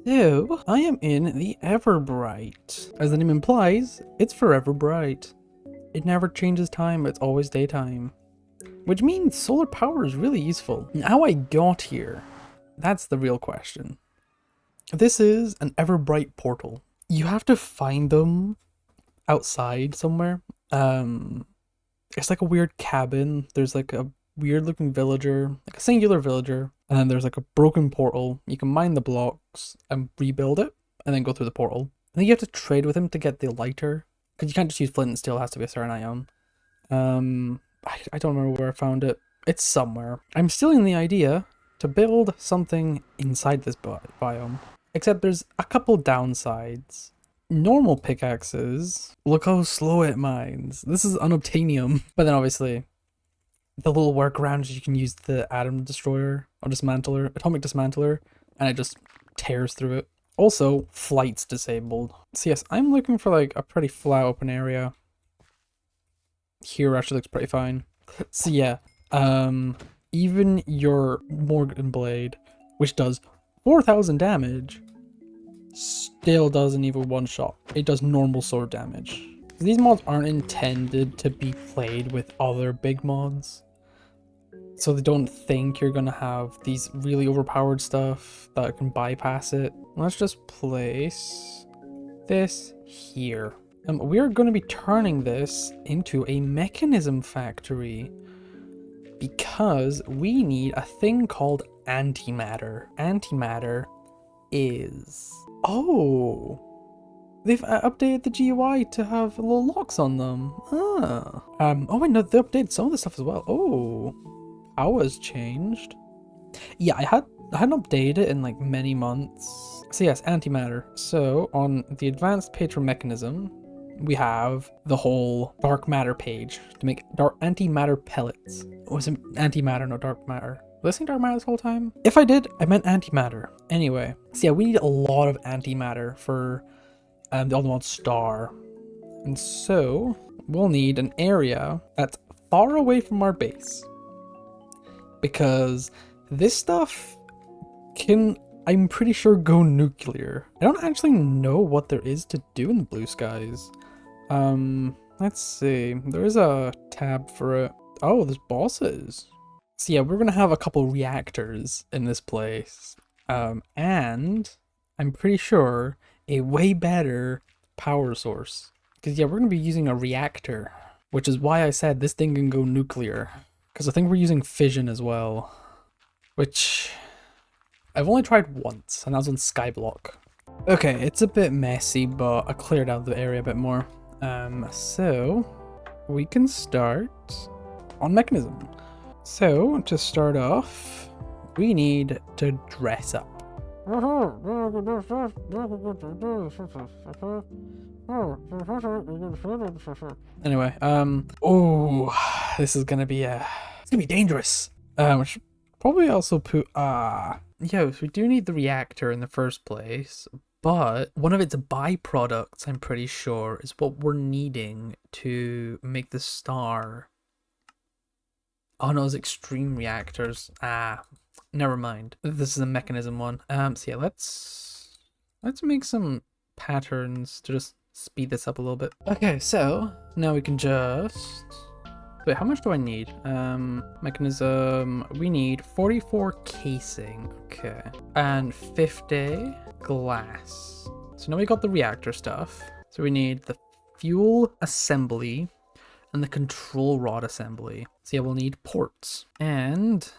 So, I am in the Everbright. As the name implies, it's forever bright. It never changes time, it's always daytime. Which means solar power is really useful. How I got here, that's the real question. This is an Everbright portal. You have to find them outside somewhere. It's like a weird cabin. There's like a weird looking villager, like a singular villager, and then there's like a broken portal. You can mine the blocks and rebuild it, and then go through the portal. I think you have to trade with him to get the lighter, because you can't just use flint and steel. It has to be a certain item. I don't remember where I found it. It's somewhere. I'm stealing the idea to build something inside this biome, except there's a couple downsides. Normal pickaxes, look how slow it mines. This is unobtainium. But then obviously, the little workaround is you can use the atom destroyer or dismantler, atomic dismantler, and it just tears through it. Also, flight's disabled. So yes, I'm looking for like a pretty flat open area. Here actually looks pretty fine. So yeah, even your Morgan blade, which does 4,000 damage, still doesn't even one shot. It does normal sword damage. These mods aren't intended to be played with other big mods, so they don't think you're gonna have these really overpowered stuff that can bypass it. Let's just place this here. We're going to be turning this into a mechanism factory because we need a thing called antimatter. Antimatter is... Oh! They've updated the GUI to have little locks on them. Ah. Oh wait, no, they updated some of the stuff as well. Oh. Hours changed. Yeah, I hadn't updated it in like many months. So yes, antimatter. So on the advanced page for mechanism, we have the whole dark matter page to make antimatter pellets. Oh, was it antimatter, no dark matter? Was I saying dark matter this whole time? If I did, I meant antimatter. Anyway, so yeah, we need a lot of antimatter for the other mod star. And so we'll need an area that's far away from our base, because this stuff can, I'm pretty sure, go nuclear. I don't actually know what there is to do in the blue skies. Let's see. There is a tab for it. Oh, there's bosses. So yeah, we're gonna have a couple reactors in this place. And I'm pretty sure a way better power source. Because yeah, we're gonna be using a reactor, which is why I said this thing can go nuclear. Because I think we're using fission as well, which I've only tried once, and that was on Skyblock. Okay, it's a bit messy, but I cleared out the area a bit more. So we can start on mechanism. So to start off, we need to dress up. Anyway, oh, this is gonna be it's gonna be dangerous. We should probably also put yeah, so we do need the reactor in the first place, but one of its byproducts, I'm pretty sure, is what we're needing to make the star. Oh no, it's extreme reactors. Never mind. This is a mechanism one. So yeah, let's make some patterns to just speed this up a little bit. Okay, so now we can just... Wait, how much do I need? Mechanism, we need 44 casing, okay, and 50 glass. So now we got the reactor stuff. So we need the fuel assembly and the control rod assembly. So yeah, we'll need ports and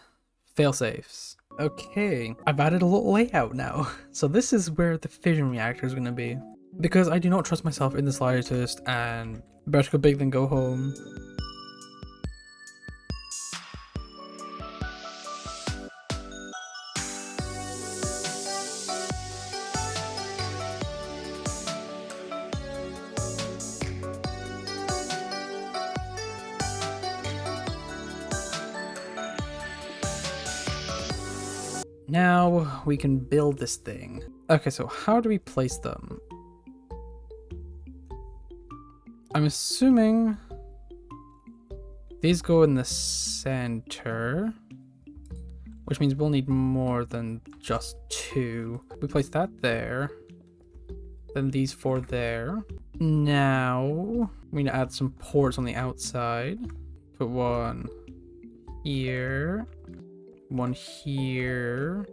failsafes. Okay, I've added a little layout now. So this is where the fission reactor is gonna be, because I do not trust myself in the slightest, and better go big than go home. Now we can build this thing. Okay, so how do we place them? I'm assuming these go in the center. which means we'll need more than just 2. We place that there, then these 4 there. Now we need to add some ports on the outside. Put 1 here, 1 here,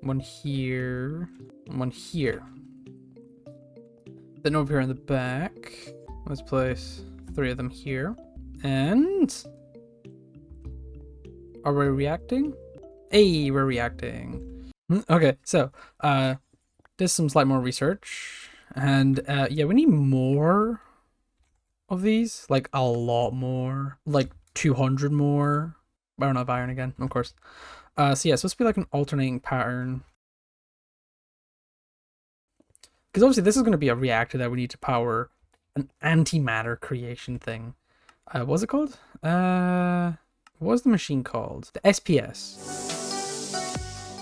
1 here, 1 here. Then over here in the back, let's place 3 of them here. And are we reacting? Hey, we're reacting. Okay, so there's some slight more research, and yeah, we need more of these, like a lot more, like 200 more. I don't have iron again, of course. So yeah, it's supposed to be like an alternating pattern. Because obviously this is going to be a reactor that we need to power an antimatter creation thing. What was it called? What was the machine called? The SPS.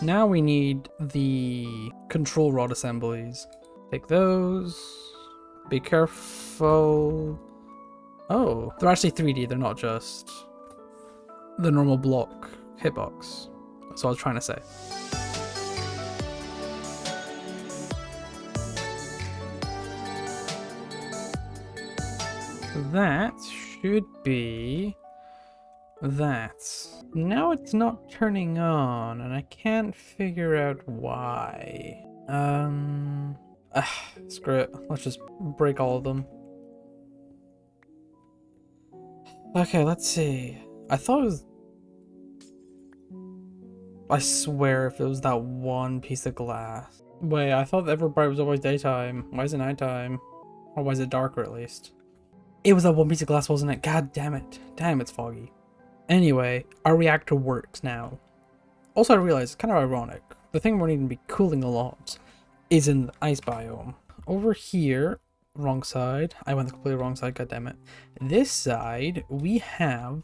Now we need the control rod assemblies. Take those. Be careful. Oh, they're actually 3D. They're not just the normal block hitbox. That's what I was trying to say. That should be that. Now it's not turning on, and I can't figure out why. Screw it. Let's just break all of them. Okay, let's see. I thought it was... I swear if it was that one piece of glass. Wait, I thought Everbright was always daytime. Why is it nighttime? Or why is it darker at least? It was that one piece of glass, wasn't it? God damn it. Damn, it's foggy. Anyway, our reactor works now. Also, I realized it's kind of ironic. The thing we're needing to be cooling a lot is in the ice biome. Over here, wrong side. I went the completely wrong side, god damn it. This side, we have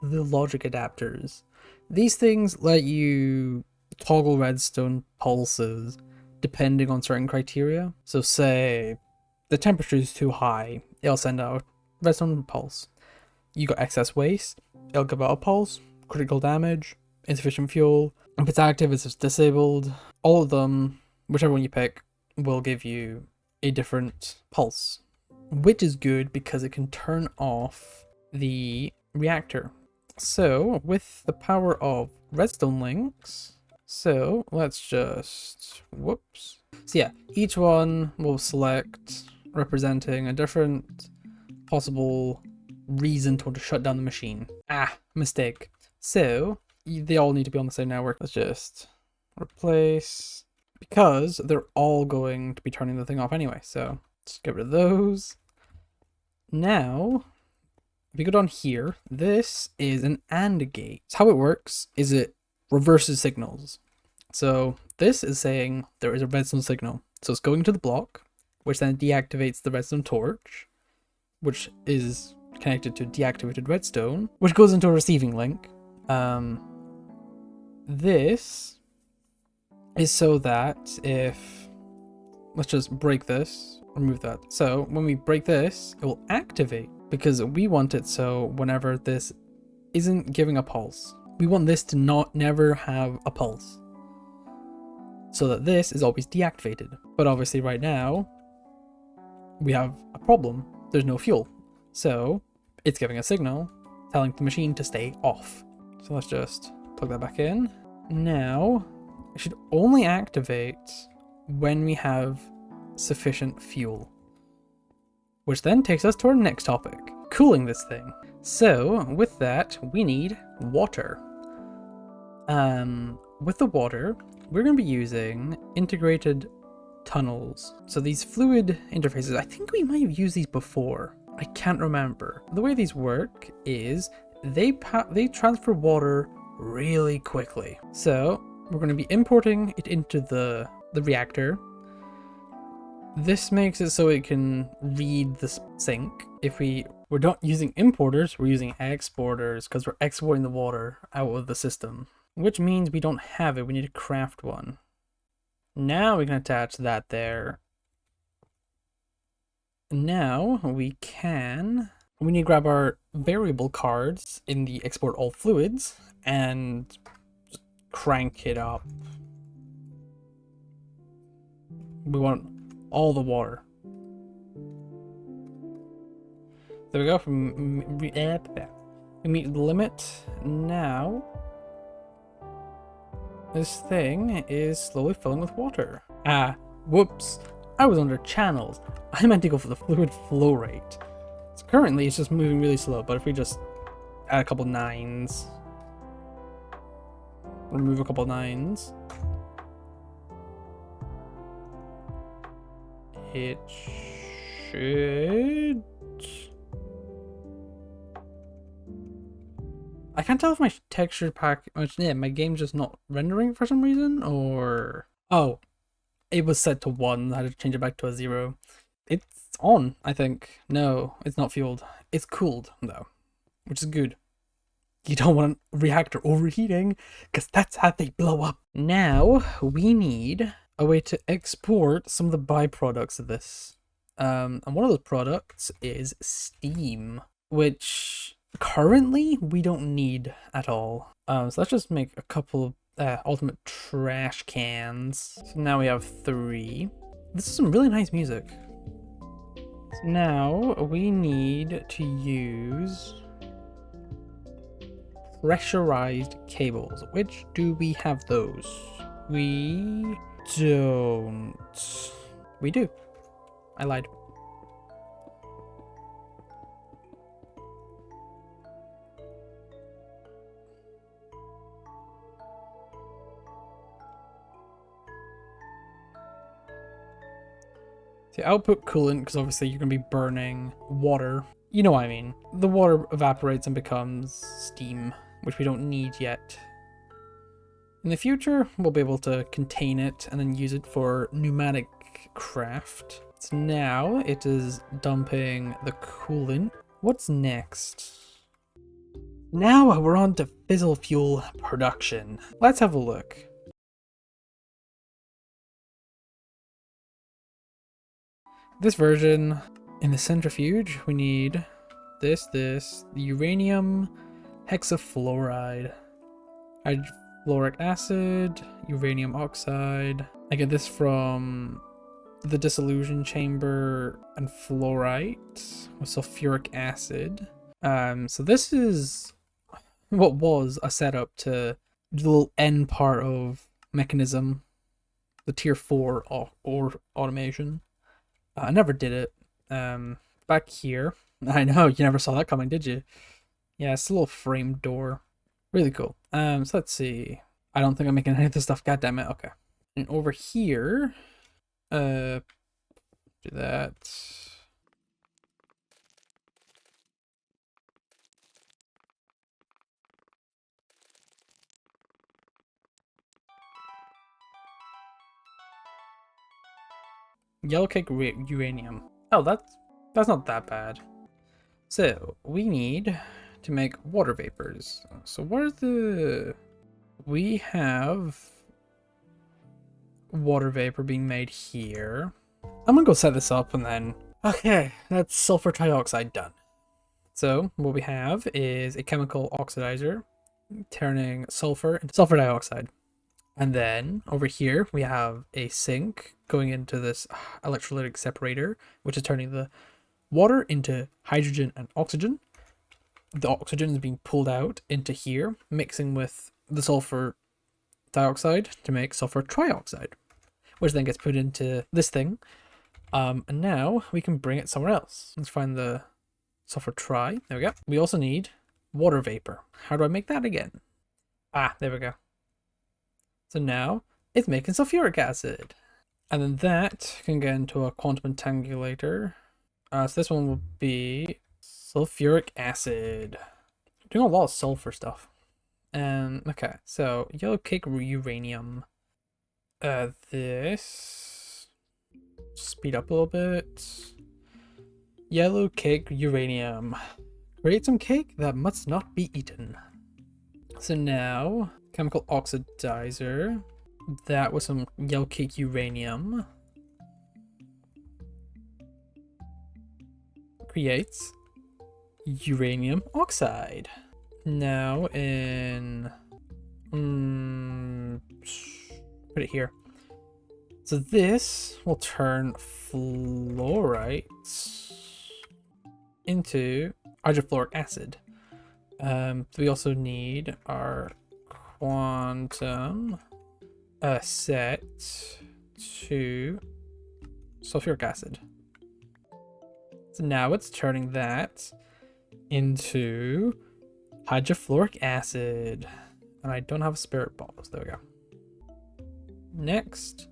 the logic adapters. These things let you toggle redstone pulses depending on certain criteria. So say the temperature is too high, it'll send out redstone pulse. You got excess waste, it'll give out a pulse. Critical damage, insufficient fuel. If it's active, it's disabled. All of them, whichever one you pick, will give you a different pulse, which is good because it can turn off the reactor. So with the power of redstone links, so let's just, whoops. So yeah, each one will select representing a different possible reason to want to shut down the machine. Mistake. So they all need to be on the same network. Let's just replace, because they're all going to be turning the thing off anyway. So just get rid of those. Now, if you go down here, this is an AND gate. So how it works is it reverses signals. So this is saying there is a redstone signal. So it's going to the block, which then deactivates the redstone torch, which is connected to deactivated redstone, which goes into a receiving link. This is so that if, let's just break this, remove that. So when we break this, it will activate, because we want it so whenever this isn't giving a pulse, we want this to never have a pulse, so that this is always deactivated. But obviously right now we have a problem. There's no fuel. So it's giving a signal telling the machine to stay off. So let's just plug that back in. Now it should only activate when we have sufficient fuel, which then takes us to our next topic, cooling this thing. So with that, we need water. With the water, we're going to be using integrated tunnels. So these fluid interfaces, I think we might have used these before. I can't remember. The way these work is they transfer water really quickly. So we're going to be importing it into the reactor. This makes it so it can read the sink. If we're not using importers, we're using exporters, because we're exporting the water out of the system, which means we don't have it. We need to craft one. Now we can attach that there. Now we need to grab our variable cards in the export all fluids and crank it up. We want all the water. There we go. We meet the limit. Now, this thing is slowly filling with water. Ah, whoops. I was under channels. I meant to go for the fluid flow rate. So currently it's just moving really slow, but if we just add a couple nines, remove a couple nines, it should... I can't tell if my texture pack, my game's just not rendering for some reason, or... Oh, it was set to 1, I had to change it back to a 0. It's on, I think. No, it's not fueled. It's cooled, though, which is good. You don't want a reactor overheating, because that's how they blow up. Now, we need a way to export some of the byproducts of this. And one of those products is steam, which... currently we don't need at all. So let's just make a couple ultimate trash cans. So now we have 3. This is some really nice music. So now we need to use pressurized cables. Which do we have those? We don't. We do. I lied. The output coolant, because obviously you're going to be burning water. You know what I mean. The water evaporates and becomes steam, which we don't need yet. In the future, we'll be able to contain it and then use it for pneumatic craft. So now it is dumping the coolant. What's next? Now we're on to fissile fuel production. Let's have a look. This version, in the centrifuge, we need the uranium hexafluoride, hydrofluoric acid, uranium oxide. I get this from the dissolution chamber and fluorite with sulfuric acid. So this is what was a setup to the little end part of mekanism, the tier 4 or automation. I never did it. Back here, I know you never saw that coming, did you? Yeah, it's a little framed door. Really cool. So let's see. I don't think I'm making any of this stuff. God damn it. Okay. And over here, do that. Yellow cake uranium. Oh, that's not that bad. So we need to make water vapors. So where's the... We have water vapor being made here. I'm gonna go set this up and then... Okay, that's sulfur trioxide done. So what we have is a chemical oxidizer turning sulfur into sulfur dioxide. And then over here we have a sink going into this electrolytic separator, which is turning the water into hydrogen and oxygen. The oxygen is being pulled out into here, mixing with the sulfur dioxide to make sulfur trioxide, which then gets put into this thing. And now we can bring it somewhere else. Let's find the sulfur tri. There we go. We also need water vapor. How do I make that again? Ah, there we go. So now it's making sulfuric acid. And then that can get into a quantum entangulator. So this one will be sulfuric acid. Doing a lot of sulfur stuff. Okay, so yellow cake uranium. This... Speed up a little bit. Yellow cake uranium. Create some cake that must not be eaten. So now... Chemical oxidizer. That was some yellow cake uranium. Creates uranium oxide. Now in Put it here. So this will turn fluorite into hydrofluoric acid. We also need our quantum set to sulfuric acid. So now it's turning that into hydrofluoric acid. And I don't have a spirit bottle, so there we go. Next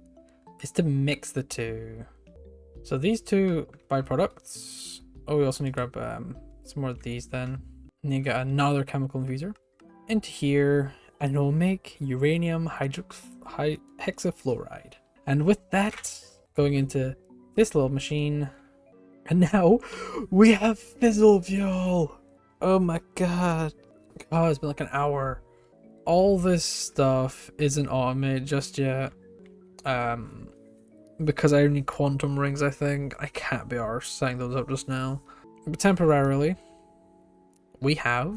is to mix the two. So these two byproducts. Oh, we also need to grab some more of these then. And you get another chemical infuser into here, and it'll make uranium hexafluoride. And with that, going into this little machine, and now we have fissile fuel. Oh my god. Oh, it's been like an hour. All this stuff isn't automated just yet. Because I need quantum rings, I think. I can't be arsed setting those up just now. But temporarily, we have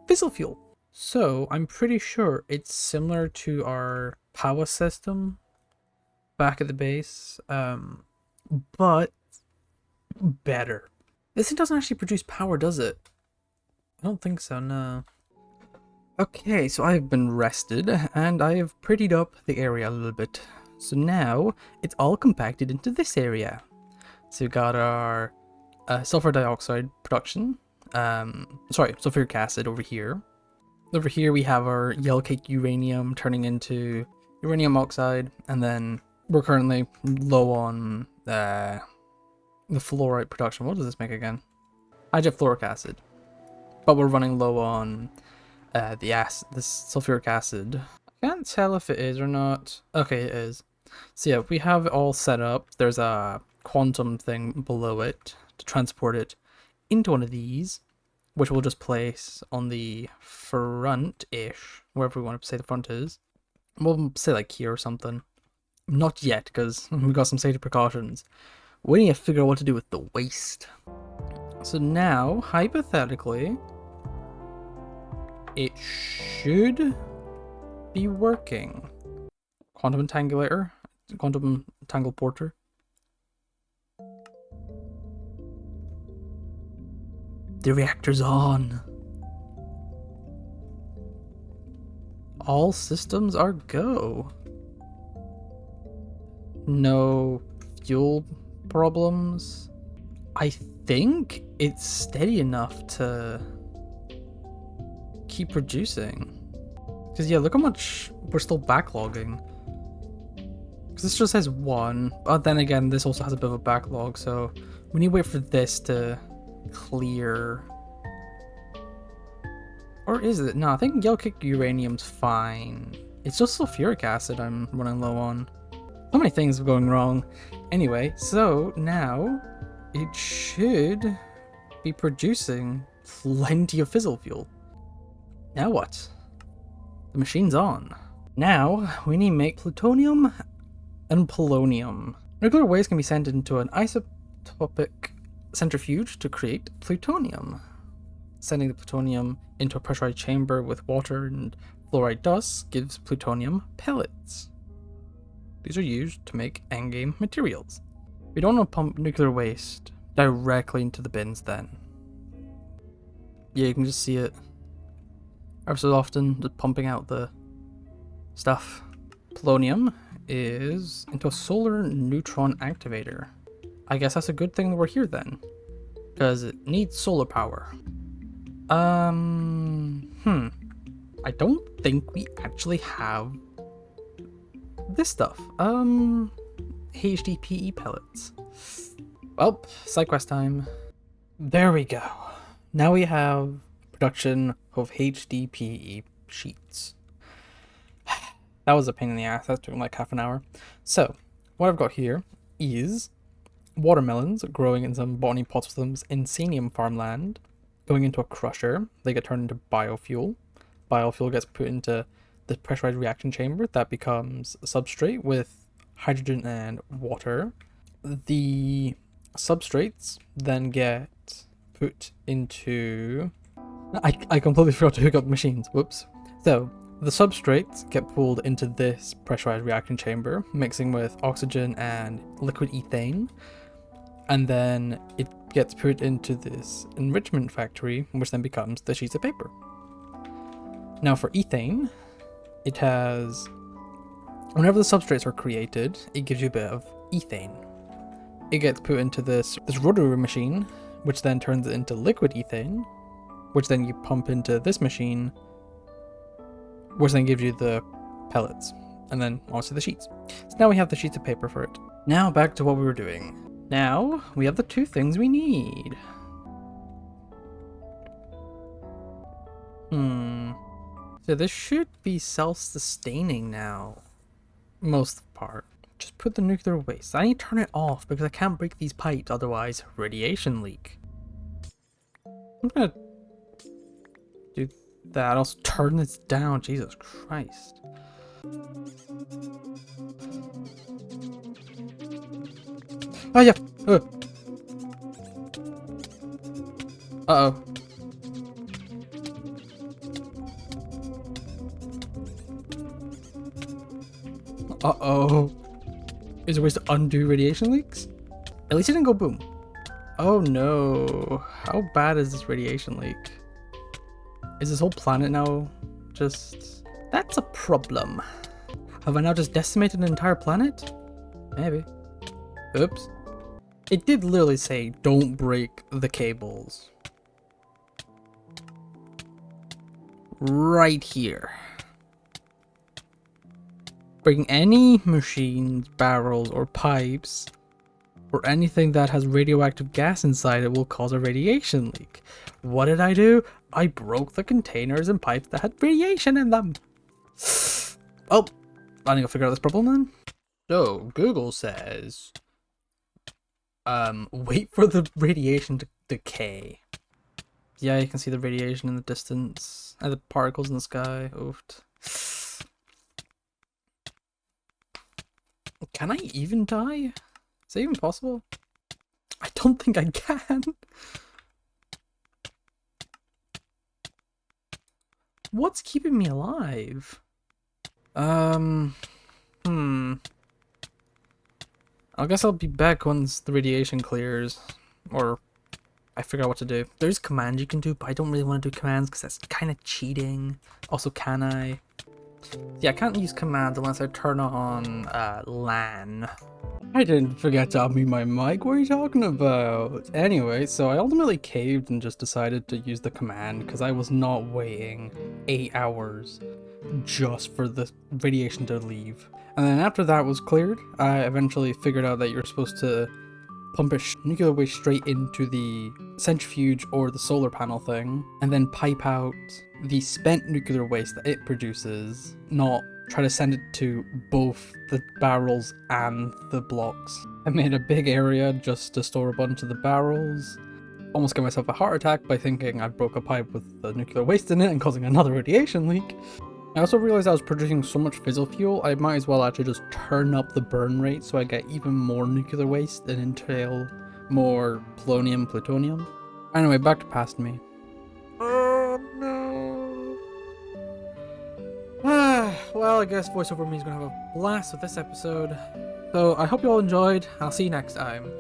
fissile fuel. So I'm pretty sure it's similar to our power system back at the base, but better. This thing doesn't actually produce power, does it? I don't think so, no. Okay, so I've been rested and I have prettied up the area a little bit. So now it's all compacted into this area. So we've got our sulfur dioxide production, sulfuric acid over here. Over here we have our yellow cake uranium turning into uranium oxide, and then we're currently low on the fluorite production. What does this make again? Hydrofluoric acid. But we're running low on this sulfuric acid. I can't tell if it is or not. Okay, it is. So yeah, we have it all set up. There's a quantum thing below it to transport it into one of these, which we'll just place on the front-ish, wherever we want to say the front is. We'll say like here or something. Not yet, because we've got some safety precautions. We need to figure out what to do with the waste. So now, hypothetically, it should be working. Quantum entangulator, quantum entangle porter. The reactor's on. All systems are go. No fuel problems. I think it's steady enough to keep producing. Because yeah, look how much we're still backlogging. Because this just says 1, but then again, this also has a bit of a backlog, so we need to wait for this to clear. Or is it? No, I think yellow cake uranium's fine. It's just sulfuric acid I'm running low on. So many things are going wrong. Anyway, so now it should be producing plenty of fissile fuel. Now what? The machine's on. Now we need to make plutonium and polonium. Nuclear waste can be sent into an isotopic centrifuge to create plutonium. Sending the plutonium into a pressurized chamber with water and fluoride dust gives plutonium pellets. These are used to make endgame materials. We don't want to pump nuclear waste directly into the bins then. Yeah, you can just see it ever so often, just pumping out the stuff. Polonium is into a solar neutron activator. I guess that's a good thing that we're here then, because it needs solar power. I don't think we actually have this stuff. HDPE pellets. Well, side quest time. There we go. Now we have production of HDPE sheets. That was a pain in the ass. That took like half an hour. So, what I've got here is watermelons growing in some botany pots with some insanium farmland, going into a crusher. They get turned into biofuel. Biofuel gets put into the pressurized reaction chamber that becomes a substrate with hydrogen and water. The substrates then get put into... I completely forgot to hook up machines. Whoops. So, The substrates get pulled into this pressurized reaction chamber, mixing with oxygen and liquid ethane, and then it gets put into this enrichment factory, which then becomes the sheets of paper. Now for ethane, it has, whenever the substrates are created, it gives you a bit of ethane. It gets put into this rotary machine, which then turns it into liquid ethane, which then you pump into this machine, which then gives you the pellets, and then also the sheets. So now we have the sheets of paper for it. Now back to what we were doing. Now we have the two things we need. So this should be self-sustaining now. Most of the part. Just put the nuclear waste. I need to turn it off because I can't break these pipes, otherwise radiation leak. I'm gonna do that. Also turn this down. Jesus Christ. Oh yeah. Uh-oh. Uh-oh. Is there ways to undo radiation leaks? At least it didn't go boom. Oh no. How bad is this radiation leak? Is this whole planet now just... That's a problem. Have I now just decimated an entire planet? Maybe. Oops. It did literally say, don't break the cables. Right here. Breaking any machines, barrels, or pipes, or anything that has radioactive gas inside it will cause a radiation leak. What did I do? I broke the containers and pipes that had radiation in them. Oh, I need to figure out this problem then. So, Google says, wait for the radiation to decay. Yeah, you can see the radiation in the distance, and the particles in the sky. Oofed. Can I even die? Is that even possible? I don't think I can. What's keeping me alive? I guess I'll be back once the radiation clears, or I figure out what to do. There's commands you can do, but I don't really want to do commands because that's kind of cheating. Also, can I? Yeah, I can't use commands unless I turn on LAN. I didn't forget to unmute my mic. What are you talking about? Anyway, so I ultimately caved and just decided to use the command because I was not waiting 8 hours just for the radiation to leave. And then after that was cleared, I eventually figured out that you're supposed to pump nuclear waste straight into the centrifuge or the solar panel thing, and then pipe out the spent nuclear waste that it produces, not try to send it to both the barrels and the blocks. I made a big area just to store a bunch of the barrels. Almost gave myself a heart attack by thinking I broke a pipe with the nuclear waste in it and causing another radiation leak. I also realized I was producing so much fissile fuel, I might as well actually just turn up the burn rate so I get even more nuclear waste and entail more polonium, plutonium. Anyway, back to past me. Oh no. Well, I guess voiceover me is gonna have a blast with this episode. So I hope you all enjoyed. I'll see you next time.